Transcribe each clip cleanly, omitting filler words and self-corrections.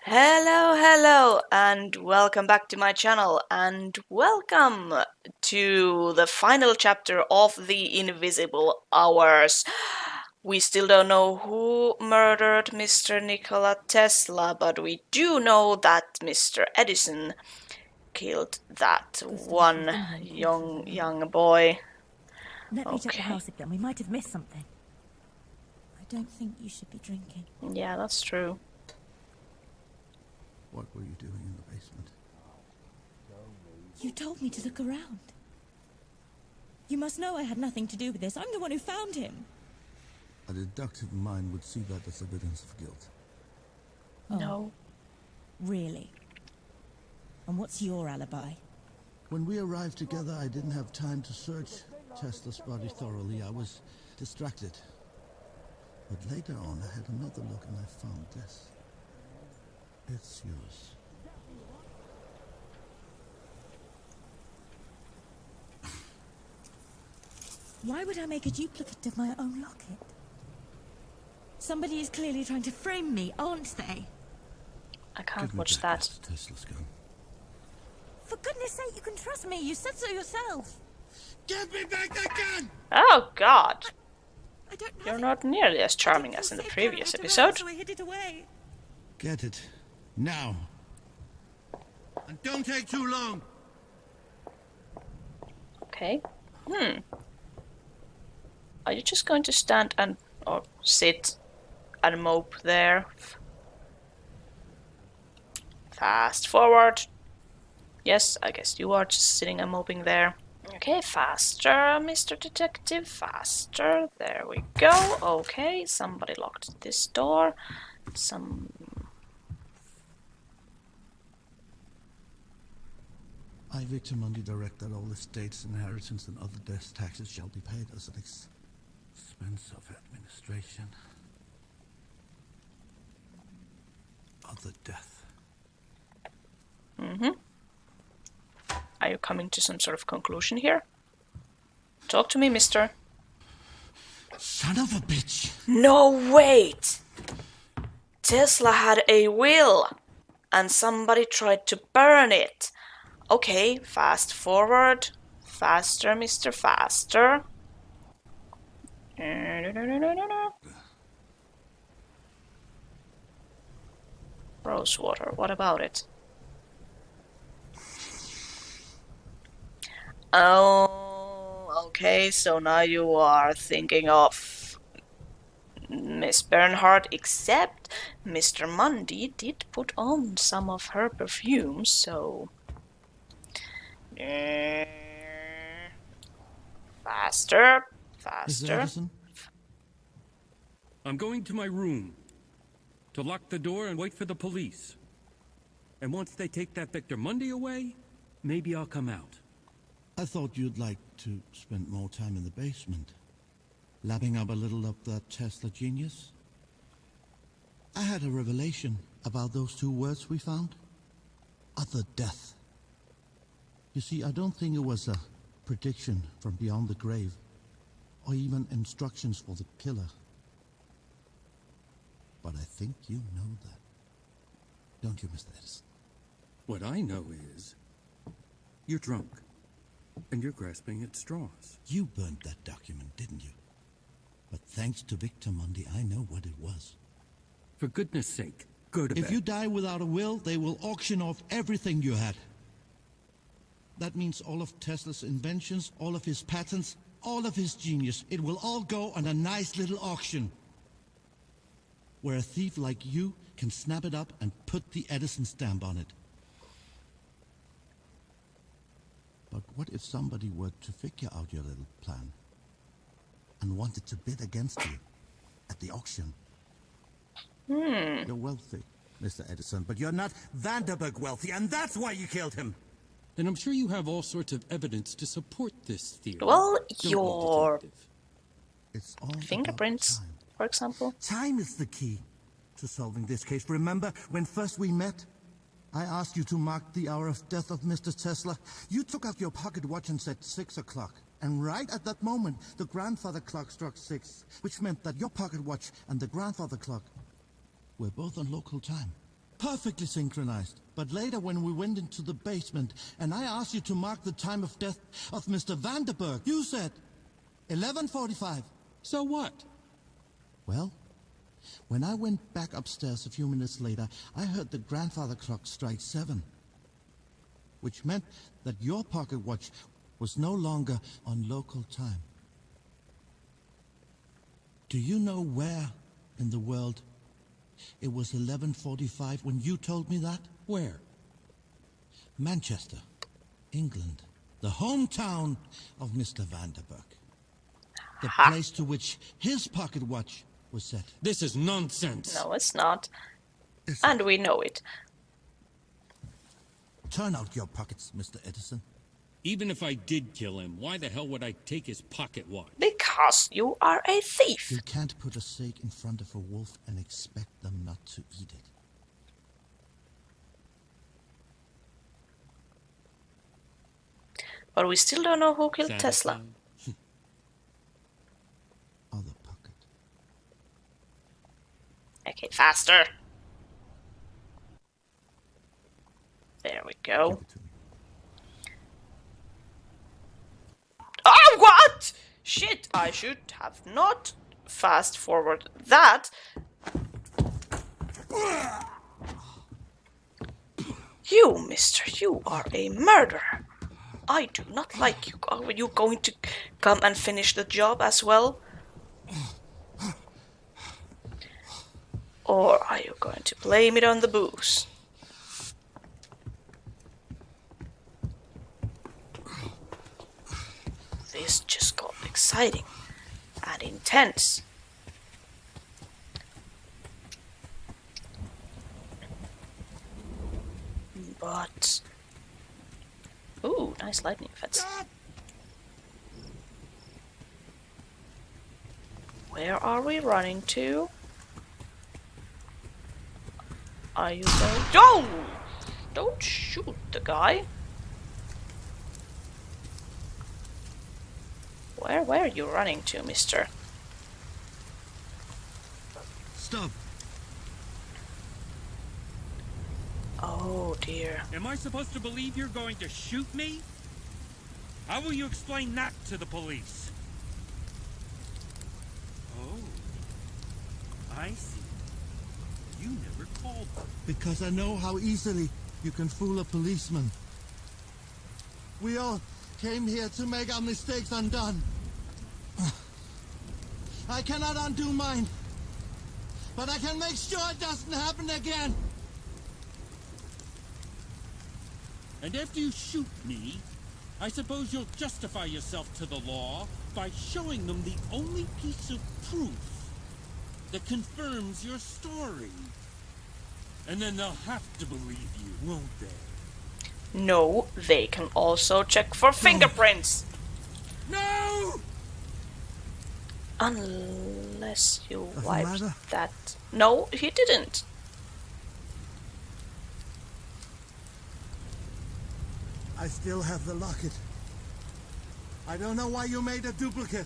Hello, and welcome back to my channel, and welcome to the final chapter of The Invisible Hours. We still don't know who murdered Mr. Nikola Tesla, but we do know that Mr. Edison killed that one young boy. Let me check the house again. We might have missed something. I don't think you should be drinking. Yeah, that's true. What were you doing in the basement? You told me to look around. You must know I had nothing to do with this. I'm the one who found him. A deductive mind would see that as evidence of guilt. Oh, No. really? And what's your alibi? When we arrived together, I didn't have time to search Tesla's body thoroughly. I was distracted. But later on, I had another look and I found this. It's yours. Why would I make a duplicate of my own locket? Somebody is clearly trying to frame me, aren't they? I can't Give me watch back that. Tesla's gun. For goodness sake, you can trust me. You said so yourself. Give me back that gun! Oh God! I don't know. You're not nearly as charming as in the previous episode. So I hid it away. Get it. Now. And don't take too long. Okay. Are you just going to stand and or sit and mope there? Fast forward. Yes, I guess you are just sitting and moping there. Okay, faster, Mr. Detective, faster. There we go. Okay, somebody locked this door. I, Victor Mundy, direct that all estates, inheritance, and other death taxes shall be paid as an expense of administration. Other death. Are you coming to some sort of conclusion here? Talk to me, mister. Son of a bitch! No, wait! Tesla had a will, and somebody tried to burn it. Okay, fast forward. Faster, mister, faster. Rosewater, what about it? Oh, okay, so now you are thinking of Miss Bernhardt, except Mr. Mundy did put on some of her perfume, so... Faster, Is faster. there Edison? I'm going to my room to lock the door and wait for the police. And once they take that Victor Mundy away, maybe I'll come out. I thought you'd like to spend more time in the basement, lapping up a little of that Tesla genius. I had a revelation about those two words we found. Other death. You see, I don't think it was a prediction from beyond the grave, or even instructions for the killer. But I think you know that. Don't you, Mr. Edison? What I know is, you're drunk, and you're grasping at straws. You burned that document, didn't you? But thanks to Victor Mundy, I know what it was. For goodness sake, go to bed. If you die without a will, they will auction off everything you had. That means all of Tesla's inventions, all of his patents, all of his genius. It will all go on a nice little auction, where a thief like you can snap it up and put the Edison stamp on it. But what if somebody were to figure out your little plan and wanted to bid against you at the auction? You're wealthy, Mr. Edison, but you're not Vanderberg wealthy, and that's why you killed him. And I'm sure you have all sorts of evidence to support this theory. Well, Don't you, your detective? It's all fingerprints, about time. for example. Time is the key to solving this case. Remember when first we met? I asked you to mark the hour of death of Mr. Tesla. You took out your pocket watch and said 6 o'clock. And right at that moment, the grandfather clock struck 6, which meant that your pocket watch and the grandfather clock were both on local time. Perfectly synchronized. But later when we went into the basement and I asked you to mark the time of death of Mr. Vanderberg, you said 11:45. So what? Well, when I went back upstairs a few minutes later, I heard the grandfather clock strike 7. Which meant that your pocket watch was no longer on local time. Do you know where in the world it was 11:45 when you told me that? Where? Manchester, England. The hometown of Mr. Vanderberg. The place to which his pocket watch was set. This is nonsense. No, it's not. Is And it? we know it. Turn out your pockets, Mr. Edison. Even if I did kill him, why the hell would I take his pocket watch? Because you are a thief. You can't put a steak in front of a wolf and expect them not to eat it. But we still don't know who killed Santa Tesla. Claus? Other pocket. Okay, faster. There we go. Give it to me. Oh, what? Shit, I should have not fast forward that. You, mister, you are a murderer. I do not like you. Are you going to come and finish the job as well? Or are you going to blame it on the booze? This just got exciting and intense. But... ooh, nice lightning effects. Where are we running to? Are you going... No! Don't shoot the guy. Where are you running to, mister? Stop. Oh dear. Am I supposed to believe you're going to shoot me? How will you explain that to the police? Oh, I see. You never called them. Because I know how easily you can fool a policeman. We all came here to make our mistakes undone. I cannot undo mine, but I can make sure it doesn't happen again. And after you shoot me, I suppose you'll justify yourself to the law by showing them the only piece of proof that confirms your story. And then they'll have to believe you, won't they? No, they can also check for fingerprints. No! Unless you Doesn't wiped matter. that. No, he didn't. I still have the locket. I don't know why you made a duplicate,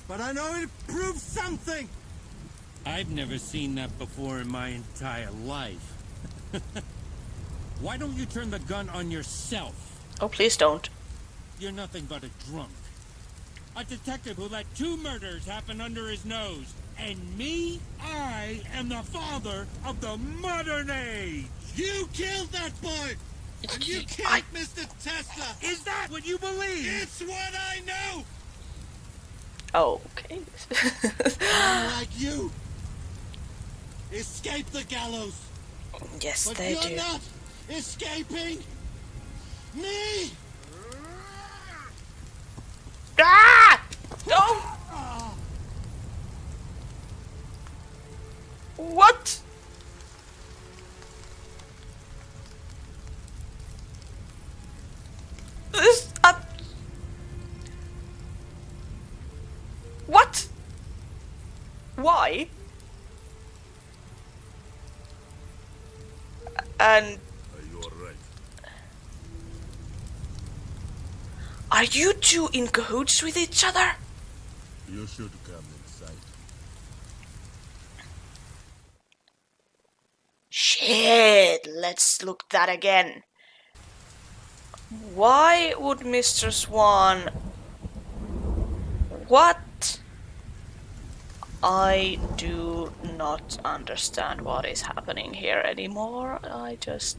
but I know it proves something. I've never seen that before in my entire life. Why don't you turn the gun on yourself? Oh, please don't. You're nothing but a drunk. A detective who let 2 murders happen under his nose. And me? I am the father of the modern age! You killed that boy! And you I- killed Mr. Tesla! Is that what you believe? It's what I know! Oh, okay. Like you! Escape the gallows! Yes, But they you're do. not escaping me! Ah! No! What? This. What? Why? And Are you alright? are you two in cahoots with each other? You should come inside. Shit. head. Let's look that again. Why would Mr. Swan... What? I do not understand what is happening here anymore. I just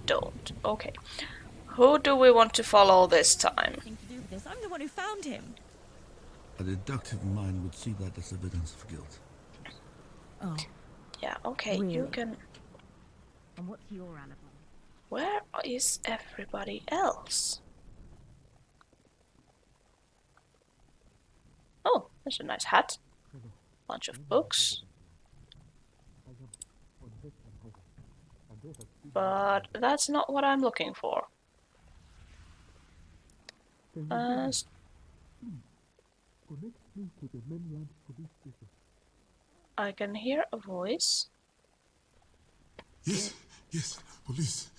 don't. Okay. Who do we want to follow this time? Nothing to do with this. I'm the one who found him. A deductive mind would see that as evidence of guilt. Oh, Yeah, okay, you Really? can... and what's your alibi? Where is everybody else? Oh, there's a nice hat. Bunch of books. But that's not what I'm looking for. I can hear a voice. Yes, yes, police.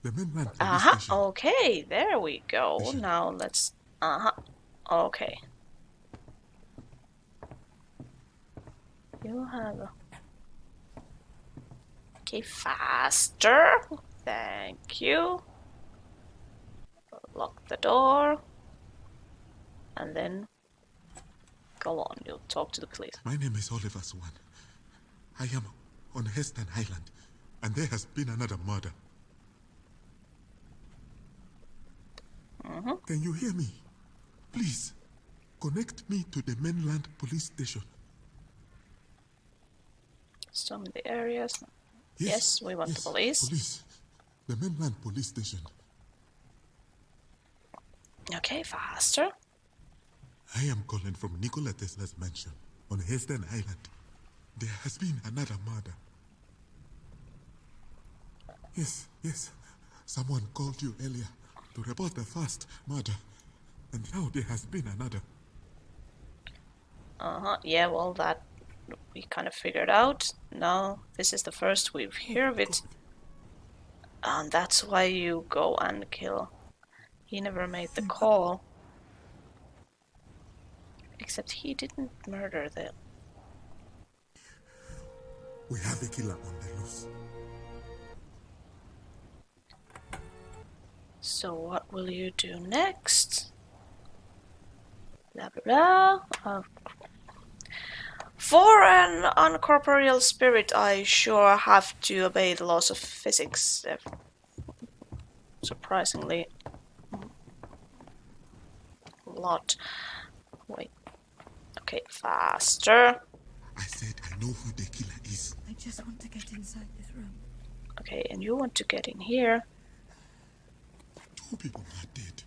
The mainland police Aha, station. okay, there we go. Station. Now let's... Aha, okay. You have... Okay, faster. Thank you. Lock the door. And then... Go on, you'll talk to the police. My name is Oliver Swan. I am on Heston Island, and there has been another murder. Can you hear me? Please, connect me to the mainland police station. Some of the areas. Yes, we want the police. Police. The mainland police station. Okay, faster. I am calling from Nikola Tesla's mansion on Heston Island. There has been another murder. Yes, yes. Someone called you earlier to report the first murder, and now there has been another. Yeah, well, that we kind of figured out. Now, this is the first we hear of it. And that's why you go and kill. He never made the call. Except he didn't murder them. We have a killer on the loose. So what will you do next? Blah blah blah. For an uncorporeal spirit, I sure have to obey the laws of physics. Surprisingly, a lot. Wait. Okay, faster. I said I know who the killer is. I just want to get inside this room. Okay, and you want to get in here. 2 people are dead.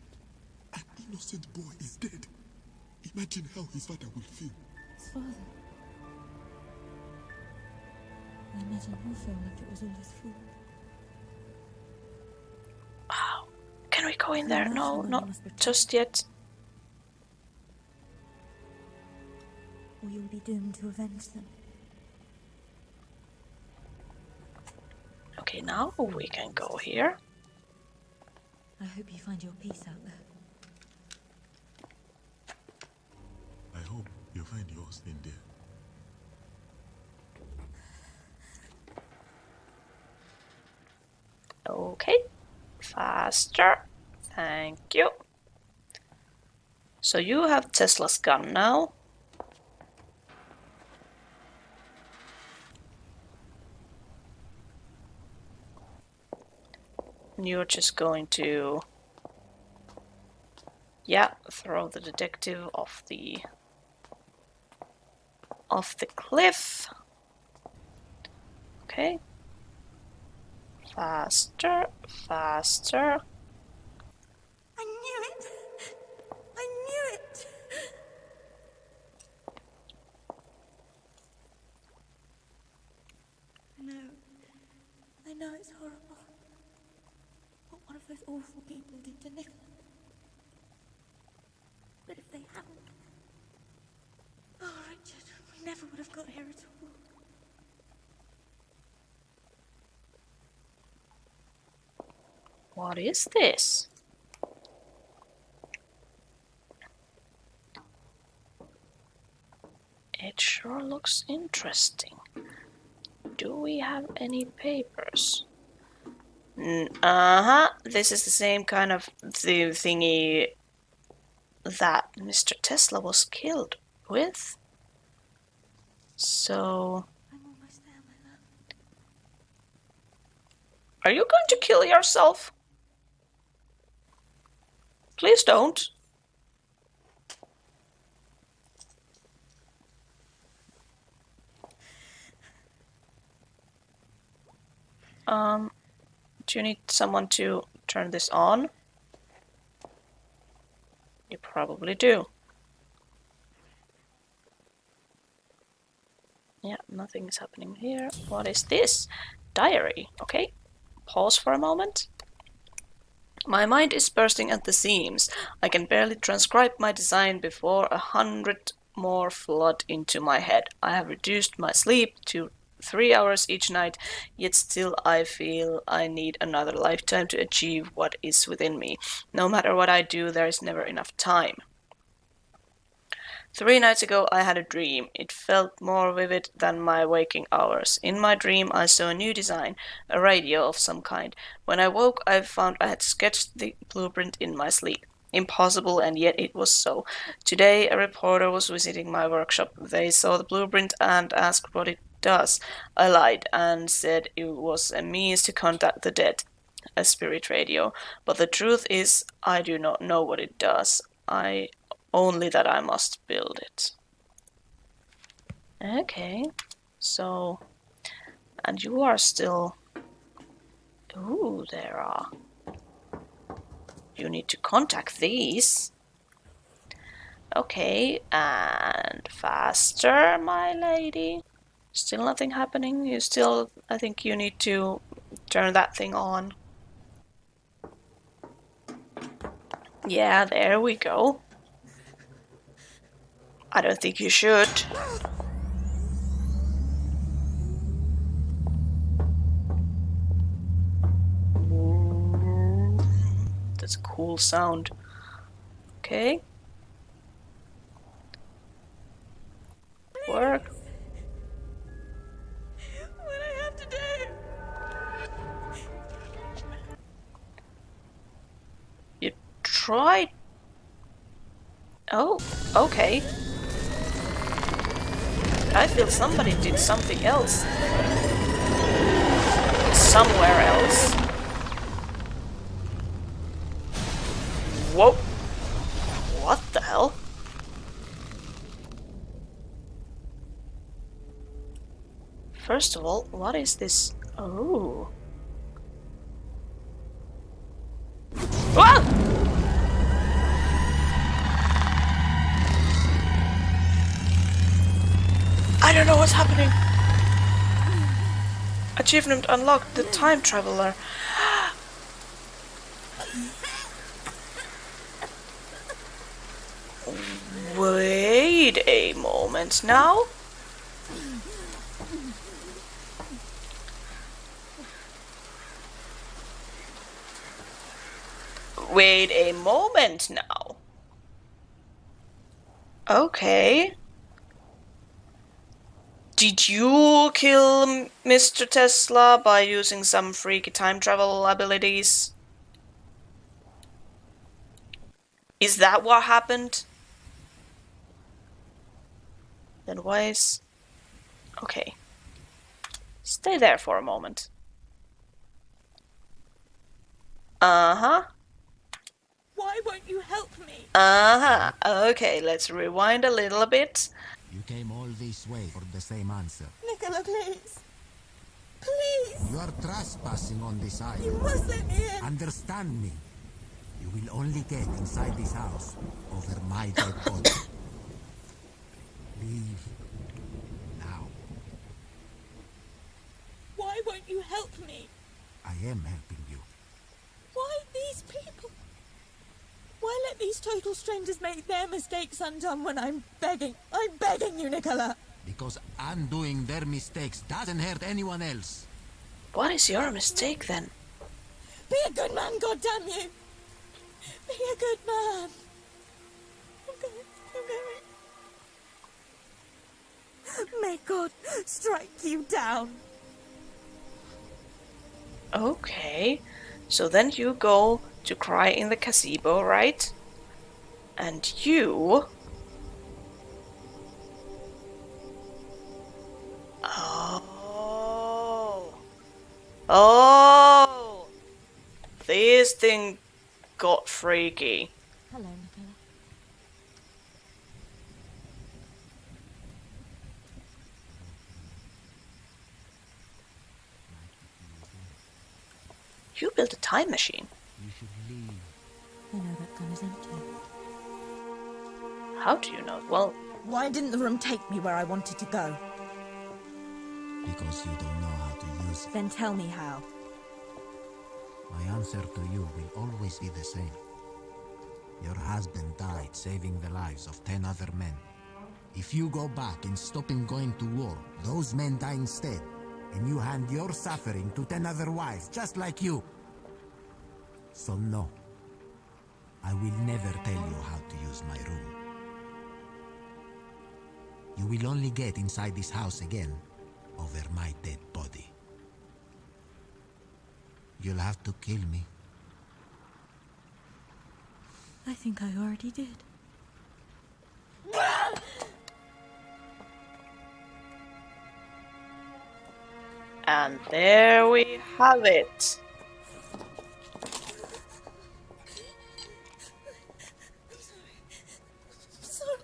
An innocent boy is dead. Imagine how his father will feel. His father. I imagine he'll feel like it was all his fault. Wow. Can we go in there? No, Somebody not must be just yet. Or you'll be doomed to avenge them. Okay, now we can go here. I hope you find your peace out there. I hope you find yours in there. Okay, faster. Thank you. So you have Tesla's gun now. And you're just going to, yeah, throw the detective off the cliff. Okay. Faster, faster. I knew it! I knew it! I know it's horrible. What one of those awful people did to Nicola. But if they hadn't... Oh, Richard, we never would have got here at all. What is this? It sure looks interesting. Do we have any papers? Uh-huh. This is the same kind of thingy that Mr. Tesla was killed with. So... I'm almost there, my love. Are you going to kill yourself? Please don't. Do you need someone to turn this on? You probably do. Yeah, nothing is happening here. What is this? Diary. Okay. Pause for a moment. My mind is bursting at the seams. I can barely transcribe my design before 100 more flood into my head. I have reduced my sleep to 3 hours each night, yet still I feel I need another lifetime to achieve what is within me. No matter what I do, there is never enough time. 3 nights ago I had a dream. It felt more vivid than my waking hours. In my dream I saw a new design, a radio of some kind. When I woke I found I had sketched the blueprint in my sleep. Impossible, and yet it was so. Today a reporter was visiting my workshop. They saw the blueprint and asked what it does. I lied and said it was a means to contact the dead, a spirit radio. But the truth is I do not know what it does. Only that I must build it. Okay, so, and you are still, ooh, there are, you need to contact these. Okay, and faster, my lady. Still nothing happening, you still, I think you need to turn that thing on. Yeah, there we go. I don't think you should. That's a cool sound. Okay. Work. What do I have to do? You tried. Oh, okay. I feel somebody did something else. Somewhere else. Whoa. What the hell? First of all, what is this? Oh. Ah! I don't know what's happening. Achievement unlocked, the time traveler. Wait a moment now. Wait a moment now. Okay. Did you kill Mr. Tesla by using some freaky time travel abilities? Is that what happened? Then why is... Okay. Stay there for a moment. Uh-huh. Why won't you help me? Uh-huh. Okay, let's rewind a little bit. You came all this way for the same answer. Nicola, please. Please. You are trespassing on this You island. must let me in. Understand me. You will only get inside this house over my dead body. Leave now. Why won't you help me? I am helping you. Why these people? Why let these total strangers make their mistakes undone when I'm begging you, Nicola. Because undoing their mistakes doesn't hurt anyone else. What is your mistake then? Be a good man, goddamn you. Be a good man. I'm going. May God strike you down. Okay. So then you go to cry in the gazebo, right? And you... Oh. Oh. This thing got freaky. Hello, Nicola. You built a time machine. You should leave. I know that gun is empty. How do you know? Well, Why didn't the room take me where I wanted to go? Because you don't know how to use it. Then tell me how. My answer to you will always be the same. Your husband died saving the lives of 10 other men. If you go back and stop him going to war, those men die instead. And you hand your suffering to 10 other wives, just like you. So no. I will never tell you how to use my room. You will only get inside this house again over my dead body. You'll have to kill me. I think I already did. and there we have it. Sorry.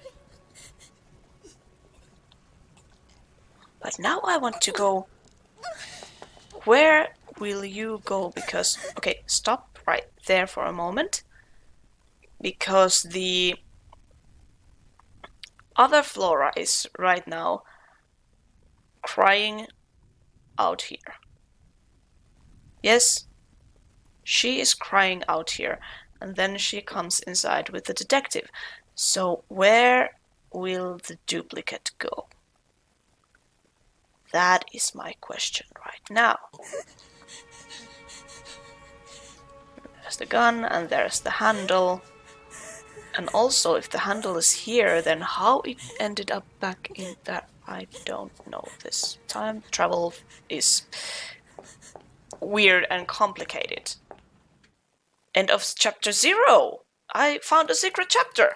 But now I want to go... Where will you go? Because... Okay, stop right there for a moment. Because the other Flora is right now crying out here. Yes, she is crying out here. And then she comes inside with the detective. So where will the duplicate go? That is my question right now. There's the gun and there's the handle. And also, if the handle is here, then how it ended up back in there, I don't know. This time travel is weird and complicated. End of chapter 0! I found a secret chapter!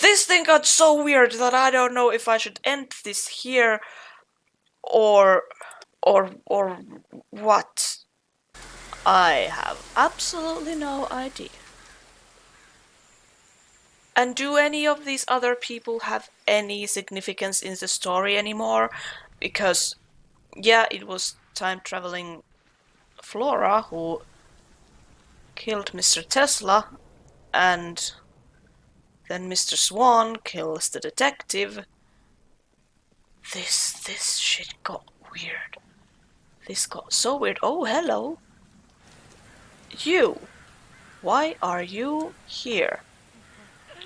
This thing got so weird that I don't know if I should end this here or what. I have absolutely no idea. And do any of these other people have any significance in the story anymore? Because, yeah, it was time-traveling Flora who killed Mr. Tesla, and then Mr. Swan kills the detective. This shit got weird. This got so weird. Oh, hello. You. Why are you here?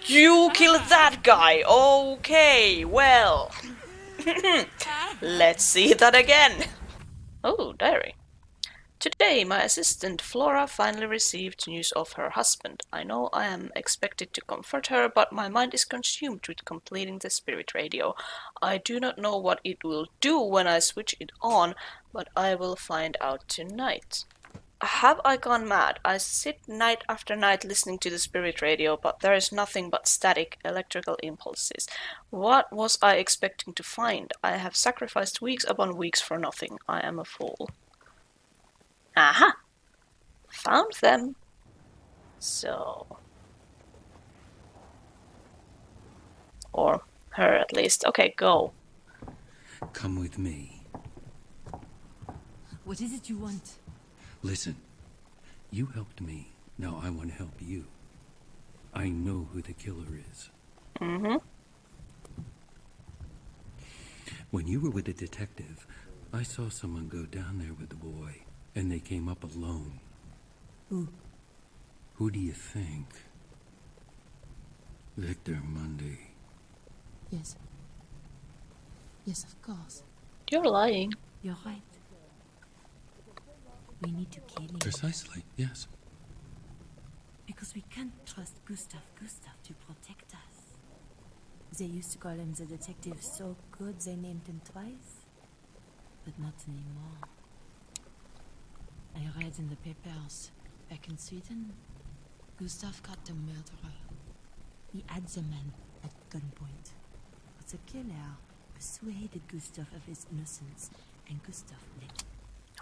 You killed that guy! Okay, well. Let's see that again. Oh, diary. Today, my assistant Flora finally received news of her husband. I know I am expected to comfort her, but my mind is consumed with completing the spirit radio. I do not know what it will do when I switch it on, but I will find out tonight. Have I gone mad? I sit night after night listening to the spirit radio, but there is nothing but static electrical impulses. What was I expecting to find? I have sacrificed weeks upon weeks for nothing. I am a fool. Aha! Found them. So... Or her at least. Okay, go. Come with me. What is it you want? Listen, you helped me. Now I want to help you. I know who the killer is. Mm-hmm. When you were with the detective, I saw someone go down there with the boy, and they came up alone. Who? Who do you think? Victor Mundy. Yes. Yes, of course. You're lying. You're right. We need to kill him. Precisely, yes. Because we can't trust Gustav to protect us. They used to call him the detective so good they named him twice. But not anymore. read in the papers. Back in Sweden, Gustav caught the murderer. He had the man at gunpoint. But the killer persuaded Gustav of his innocence, and Gustav let.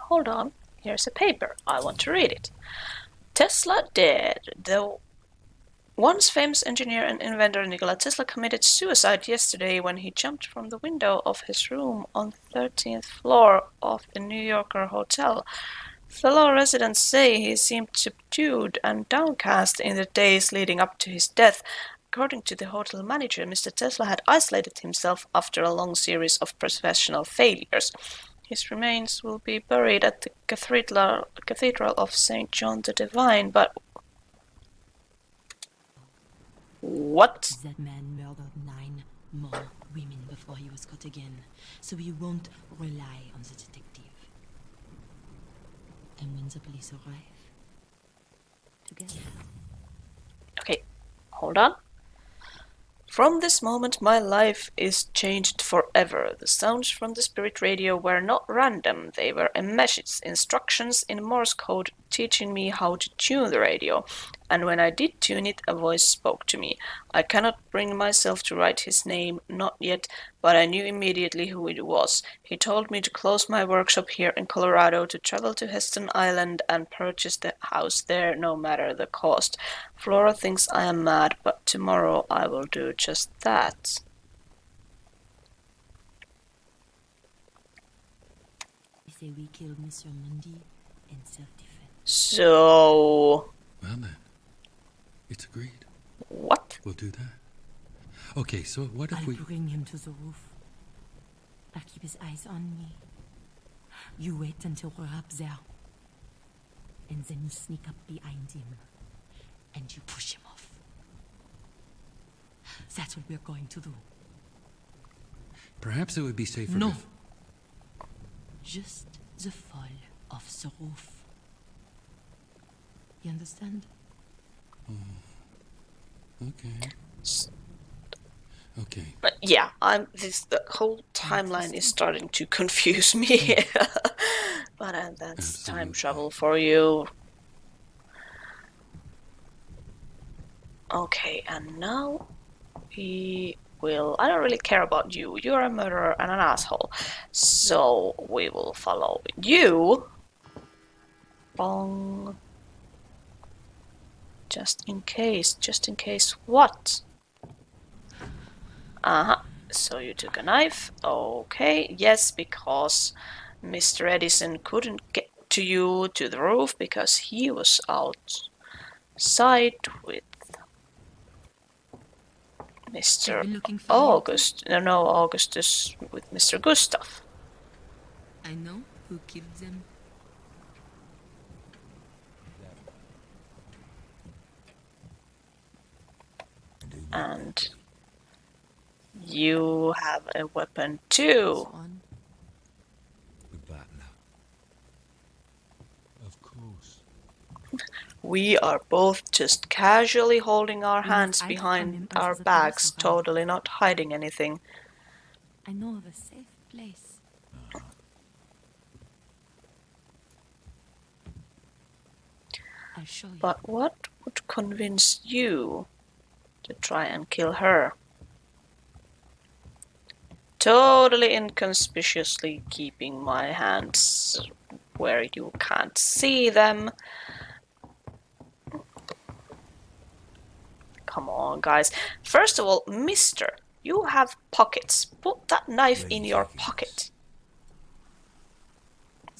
Hold on. Here's a paper. I want to read it. Tesla dead. The once famous engineer and inventor Nikola Tesla committed suicide yesterday when he jumped from the window of his room on the 13th floor of the New Yorker hotel. Fellow residents say he seemed subdued and downcast in the days leading up to his death. According to the hotel manager, Mr. Tesla had isolated himself after a long series of professional failures. His remains will be buried at the Cathedral of St. John the Divine, but... What? That man murdered 9 more women before he was caught again, so we won't rely on the detective. And when the police arrive, together. Okay, hold on. From this moment my life is changed forever. The sounds from the spirit radio were not random. They were messages, instructions in Morse code teaching me how to tune the radio. And when I did tune it, a voice spoke to me. I cannot bring myself to write his name, not yet, but I knew immediately who it was. He told me to close my workshop here in Colorado, to travel to Heston Island and purchase the house there, no matter the cost. Flora thinks I am mad, but tomorrow I will do just that. They say we killed Monsieur Mundi in self-defense. So... Well then, it's agreed. what? We'll do that. Okay, so what if I'll we... bring him to the roof. I'll keep his eyes on me. You wait until we're up there. And then you sneak up behind him. And you push him off. That's what we're going to do. Perhaps it would be safer No. if... Just the fall of the roof. You understand? Okay. Okay. But yeah, the whole timeline is starting to confuse me. But that's time Absolutely. travel for you. Okay, and now we will... I don't really care about you. You're a murderer and an asshole. So we will follow you. Bong. Just in case. Just in case what? Uh-huh. So you took a knife. Okay. Yes, because Mr. Edison couldn't get to you to the roof because he was outside with Mr. They've been looking for you. Augustus with Mr. Gustav. I know who killed them. And you have a weapon too. One. The battler. Of course. We are both just casually holding our We hands must hide from him behind until our the police backs, arrive. totally not hiding anything. I know of a safe place. I'll show you. But what would convince you to try and kill her? Totally inconspicuously keeping my hands where you can't see them. Come on, guys. First of all, mister, you have pockets. Put that knife in your pocket.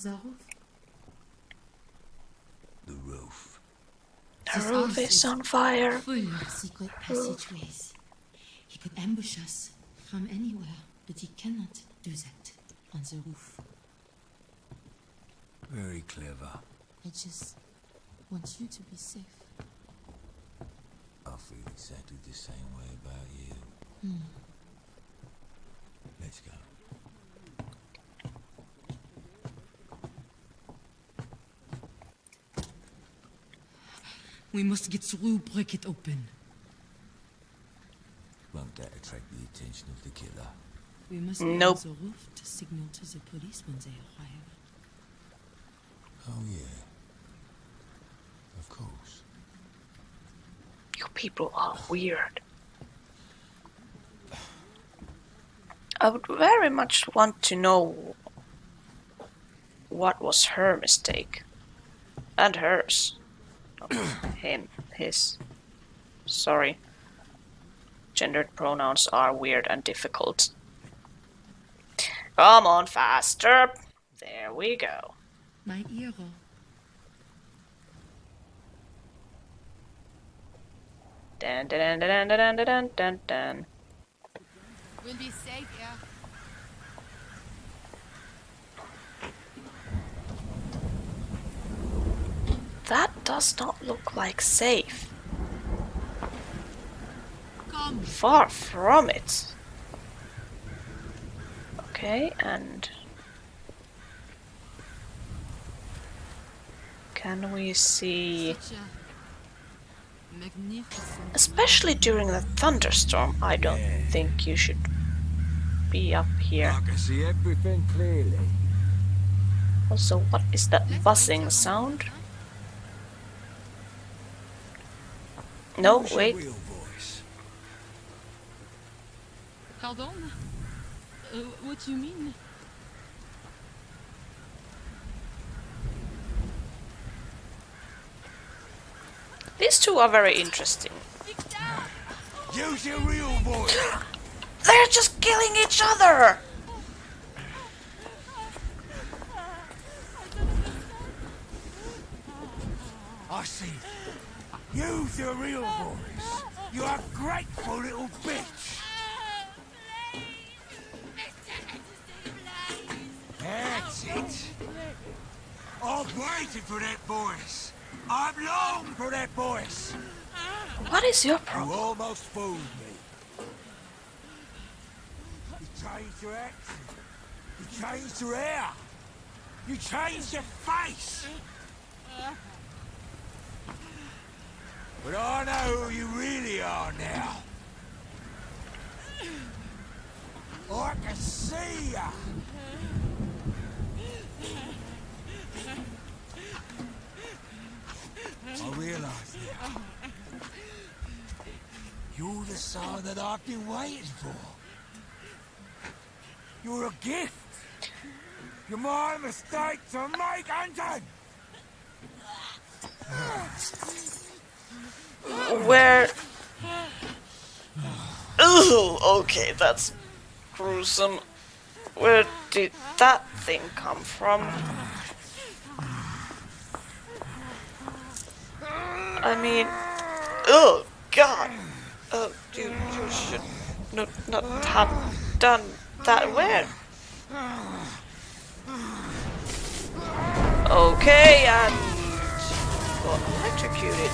The roof. The roof. The roof is on fire. Full of secret passageways. He could ambush us from anywhere, but he cannot do that on the roof. Very clever. I just want you to be safe. I feel exactly the same way about you. Let's go. We must get through, break it open. Won't that attract the attention of the killer? We must Nope. be on the roof to signal to the police when they arrive. Oh yeah. people are weird. I would very much want to know what was her mistake. And hers. Him. His. Sorry. Gendered pronouns are weird and difficult. Come on, faster. There we go. My hero. Dun dun dun dun dun dun dun dun dun. We'll be safe here. That does not look like safe. Come. Far from it. Okay, and can we see, Such a magnificent especially during the thunderstorm, I don't think you should be up here. I can see everything clearly. Also, what is that Let's buzzing wait sound? around, No, Who's your wait. real voice? huh? Pardon? What do you mean? These two are very interesting. Use your real voice. They're just killing each other! I see. Use your real voice. You ungrateful little bitch. That's it. I've waited for that voice. I've longed for that voice. What is your You problem? almost fooled me. You changed your accent. You changed your hair. You changed your face. But I know who you really are now. I can see ya. I realize now. You're the son that I've been waiting for. You're a gift. You're my mistake to make, Anton. Where... Ooh, okay, that's gruesome. Where did that thing come from? I mean... Oh, God! Oh, you should not have done that. Where? Okay, and... got electrocuted.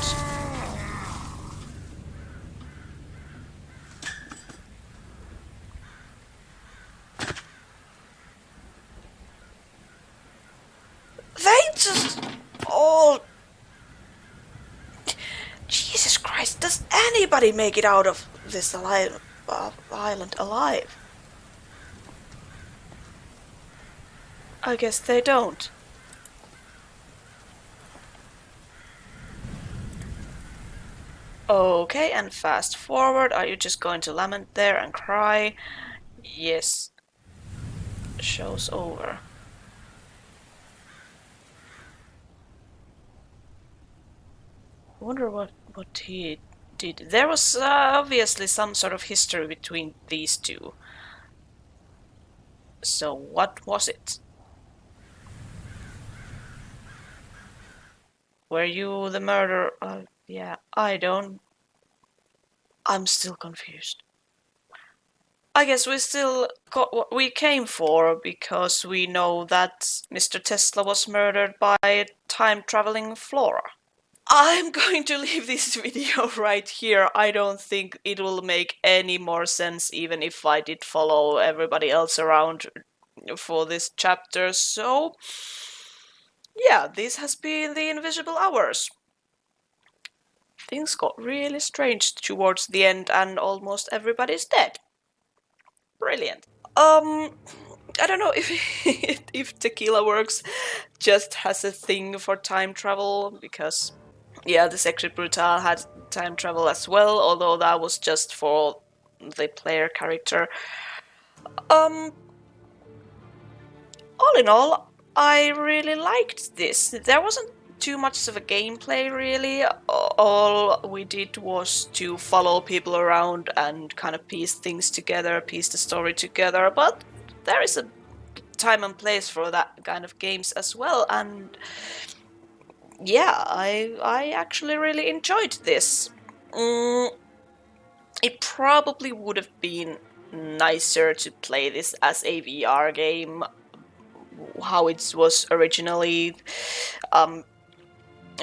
They just all... Jesus Christ, does anybody make it out of this island alive? I guess they don't. Okay, and fast forward. Are you just going to lament there and cry? Yes. Show's over. I wonder what he did. There was obviously some sort of history between these two. So what was it? Were you the murderer? Yeah, I don't... I'm still confused. I guess we still got what we came for, because we know that Mr. Tesla was murdered by a time-traveling Flora. I'm going to leave this video right here. I don't think it will make any more sense even if I did follow everybody else around for this chapter. So, yeah, this has been the Invisible Hours. Things got really strange towards the end and almost everybody's dead. Brilliant. I don't know if if Tequila Works just has a thing for time travel, because yeah, the Sexy Brutal had time travel as well, although that was just for the player character. All in all, I really liked this. There wasn't too much of a gameplay, really. All we did was to follow people around and kind of piece things together, piece the story together, but there is a time and place for that kind of games as well, and yeah, I actually really enjoyed this. It probably would have been nicer to play this as a VR game, how it was originally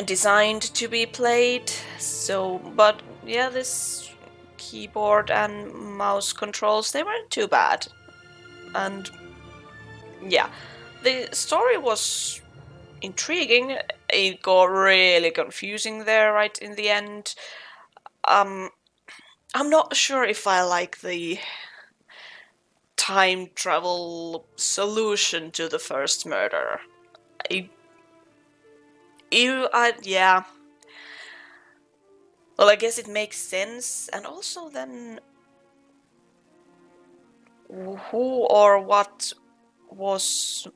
designed to be played. So, but yeah, this keyboard and mouse controls, they weren't too bad. And yeah, the story was intriguing. It got really confusing there right in the end. I'm not sure if I like the time travel solution to the first murder. Yeah. Well, I guess it makes sense, and also then who or what was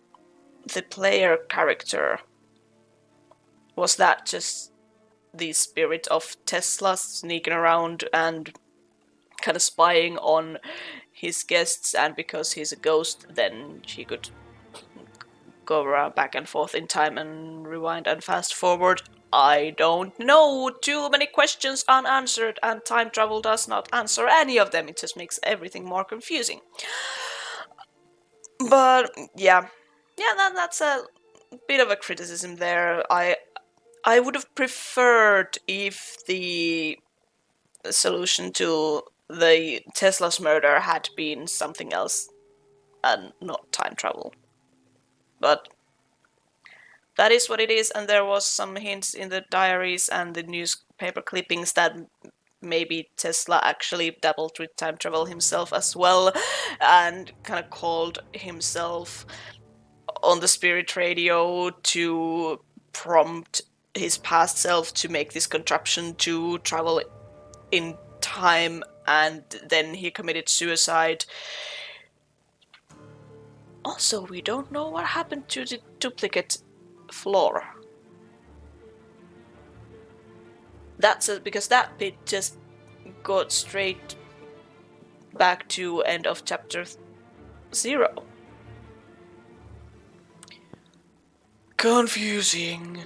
the player character? Was that just the spirit of Tesla sneaking around and kind of spying on his guests, and because he's a ghost, then she could go around back and forth in time and rewind and fast forward? I don't know. Too many questions unanswered, and time travel does not answer any of them. It just makes everything more confusing. But yeah, that's a bit of a criticism there. I would have preferred if the solution to the Tesla's murder had been something else and not time travel. But that is what it is, and there was some hints in the diaries and the newspaper clippings that maybe Tesla actually dabbled with time travel himself as well, and kind of called himself on the spirit radio to prompt his past self to make this contraption to travel in time, and then he committed suicide. Also, we don't know what happened to the duplicate floor. Because that bit just got straight back to end of chapter 0. Confusing.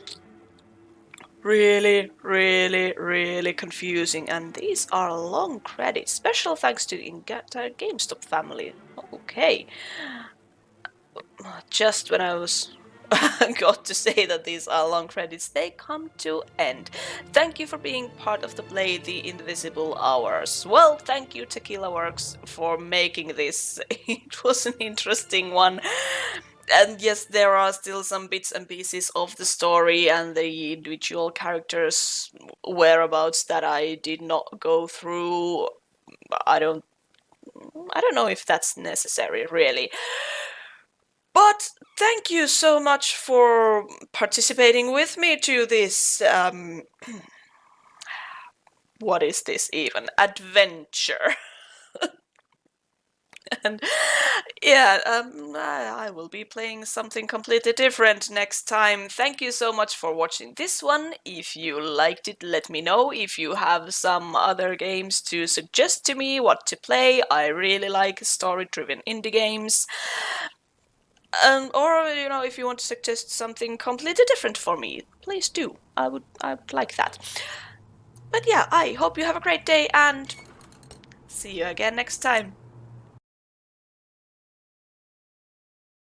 Really, really, really confusing. And these are long credits. Special thanks to the entire GameStop family. Okay. Just when I was got to say that these are long credits, they come to end. Thank you for being part of the Play the Invisible Hours. Well, thank you Tequila Works for making this. It was an interesting one. And yes, there are still some bits and pieces of the story and the individual characters' whereabouts that I did not go through. I don't know if that's necessary, really. But thank you so much for participating with me to this, what is this even? Adventure. And yeah, I will be playing something completely different next time. Thank you so much for watching this one. If you liked it, let me know. If you have some other games to suggest to me what to play, I really like story-driven indie games. Or, you know, if you want to suggest something completely different for me, please do. I would like that. But yeah, I hope you have a great day, and see you again next time.